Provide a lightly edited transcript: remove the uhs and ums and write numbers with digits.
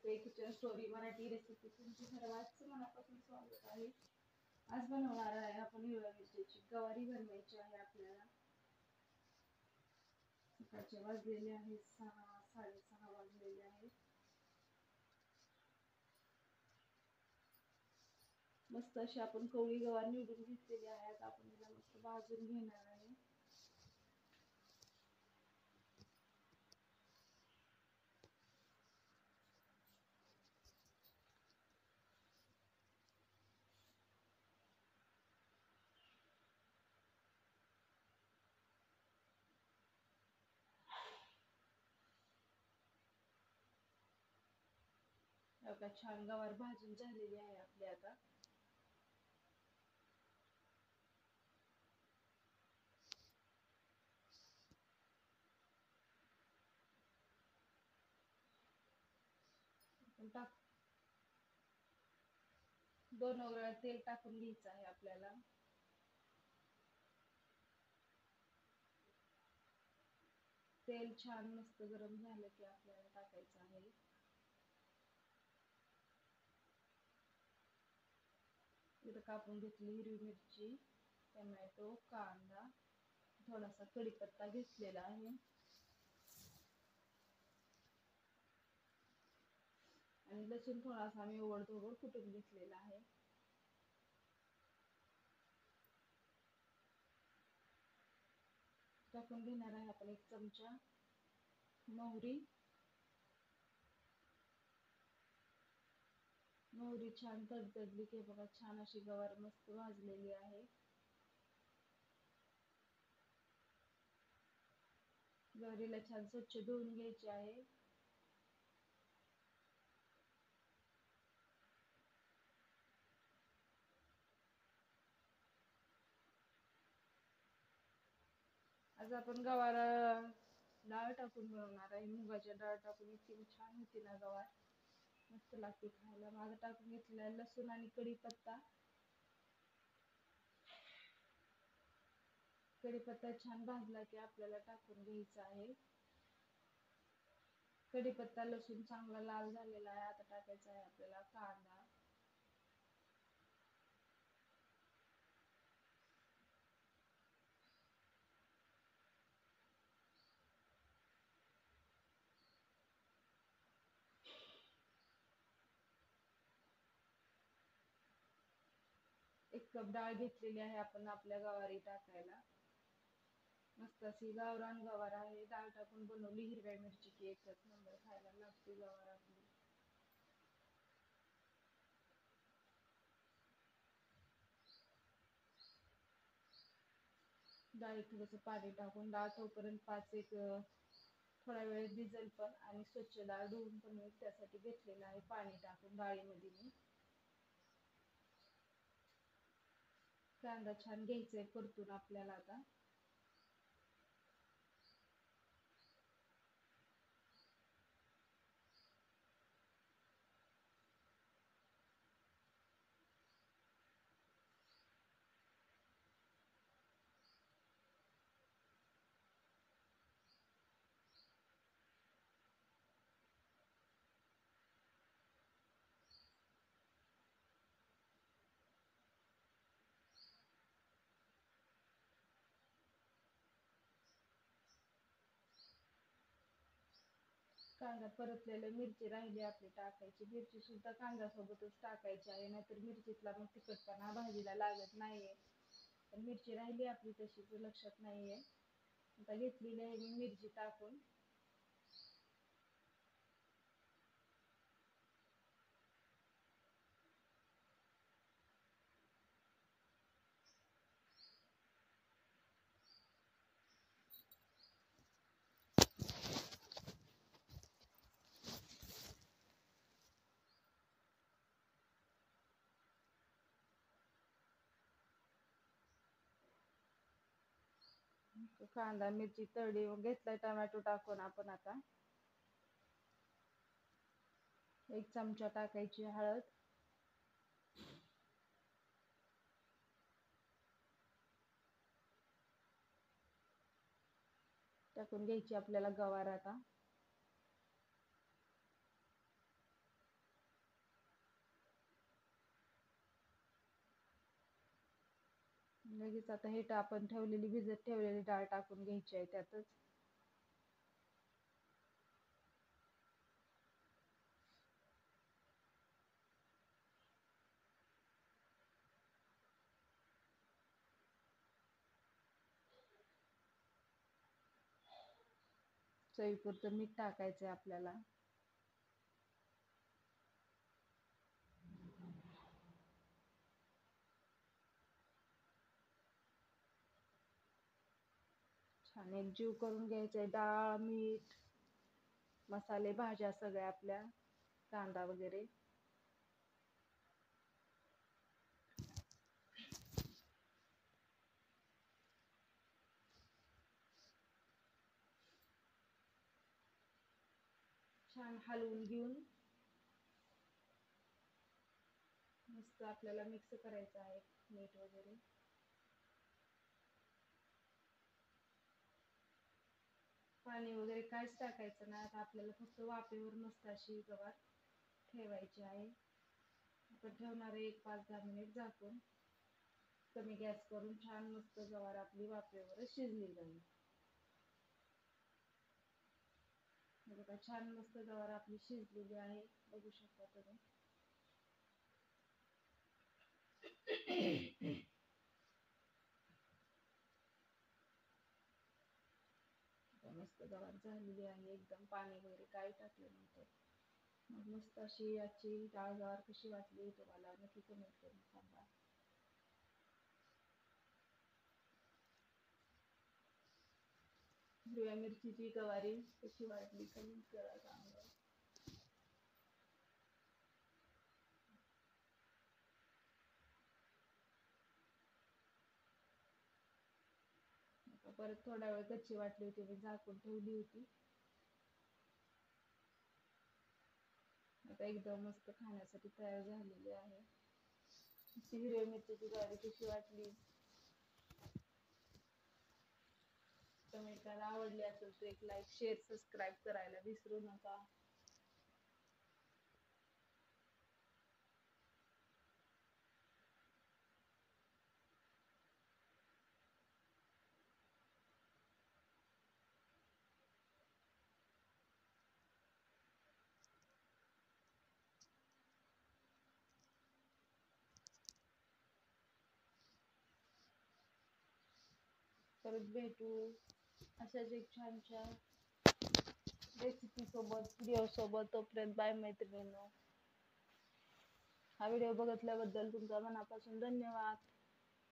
बघते kitchen story Marathi recipe तुमची सर्वांचं मनापासून स्वागत आहे. आज बनवणार आहे आपण हिरव्या मिरचीची गवारी बनवायची आहे आपल्याला. सकाळचे वाजलेले आहेत 6, 6:30 वाजलेले आहेत. मस्त अशी आपण कवळी गवार निवडून घेतलेली आहे. आता आपण तिला मस्त भाजून घेणार आहे. बघा छान गवार भाजून झालेली आहे आपली आता. टाक 2 वेळा तेल टाकून घ्यायचं आहे आपल्याला. तेल छान मस्त गरम झालं की आपल्याला टाकायचं आहे. इथं कापून घेतली हिरवी मिरची, टोमॅटो, कांदा, थोडासा कढीपत्ता घेतलेला आहे आणि लसूण थोडासा मी ओबडधोबड कुटून घेतलेला आहे. टाकून घेणार आहे आपण 1 चमचा मोहरी. मोहरी छान तडतडली की बघा छान अशी गवार मस्त भाजलेली आहे. गवारीला छान स्वच्छ धुवून घ्यायची आहे. आज आपण गवार डाळ टाकून बनवणार आहे. मुगाची डाळ टाकून इतकी छान होती ना गवार, मस्त लागते खायला. माझं टाकून घेतलेला लसूण आणि कढीपत्ता. कढीपत्ता छान भाजला की आपल्याला टाकून घ्यायचा आहे. कढीपत्ता लसूण चांगला लाल झालेला आहे. आता टाकायचा आहे आपल्याला कांदा. एक कप डाळ घेतलेली आहे आपण आपल्या गवारी टाकायला. मस्त अशी गावरान गवार आहे. डाळ टाकून बनवली हिरव्या मिरचीची, एकच नंबर खायला लागते गवार आपली. डाळीत थोडंसं पाणी टाकून डाळ तोपर्यंत 5 थोडा वेळ भिजेल पण आणि स्वच्छ डाळ धुवून पण त्यासाठी घेतलेलं आहे पाणी टाकून डाळीमध्ये मी. कांदा छान घ्यायचाय परतून आपल्याला आता. कांदा परतलेलं, मिरची राहिली आपली टाकायची. मिरची सुद्धा कांद्यासोबतच टाकायची आहे, नाहीतर मिरचीतला मग तिखटपणा भाजीला लागत नाहीये. पण मिरची राहिली आपली तशीच, लक्षात नाहीये. आता घेतलेली आहे मी मिरची टाकून. कांदा मिरची तळली, मग घेतलाय टोमॅटो टाकून आपण आता. 1 चमचा टाकायची हळद. टाकून घ्यायची आपल्याला गवार आता. लगेच आता हे आपण ठेवलेली भिजत ठेवलेली डाळ टाकून घ्यायची आहे त्यातच. चवीपुरतं मीठ टाकायचंय आपल्याला. छान एकजीव करून घ्यायचंय डाळ, मीठ, मसाले, भाज्या सगळ्या आपल्या, कांदा वगैरे. छान हलवून घेऊन मस्त आपल्याला मिक्स करायचं आहे मीठ वगैरे. पाणी वगैरे काहीच टाकायचं नाही आता आपल्याला फक्त वाफेवर मस्त अशी गवार ठेवायची आहे. आपण ठेवणार आहे 1-5-10 मिनिट झाकून. कमी गॅस करून छान मस्त गवार आपली वाफेवर शिजली जाईल. बघा छान मस्त गवार आपली शिजलेली आहे, बघू शकता तुम्ही. मस्त गवार झालेली आहे एकदम, पाणी वगैरे काही टाकलं नव्हतं. मग मस्त अशी याची डाळ गवार कशी वाटली तुम्हाला नक्की कमेंट करून सांगा. हिरव्या मिरचीची गवारी कशी वाटली कमेंट करा सांगा. परत थोडा वेळ कच्ची वाटली होती मी झाकून ठेवली होती. आता एकदम मस्त खाण्यासाठी तयार झालेली आहे. हिरव्या मिरचीची गवारी कशी वाटली कमेंट करा. आवडली असेल तर एक लाईक, शेअर, सबस्क्राईब करायला विसरू नका. परत भेटू अशाच एक छान छान रेसिपी सोबत, व्हिडिओ सोबत. तोपर्यंत बाय मैत्रिणींनो. हा व्हिडिओ बघितल्याबद्दल तुमचा मनापासून धन्यवाद.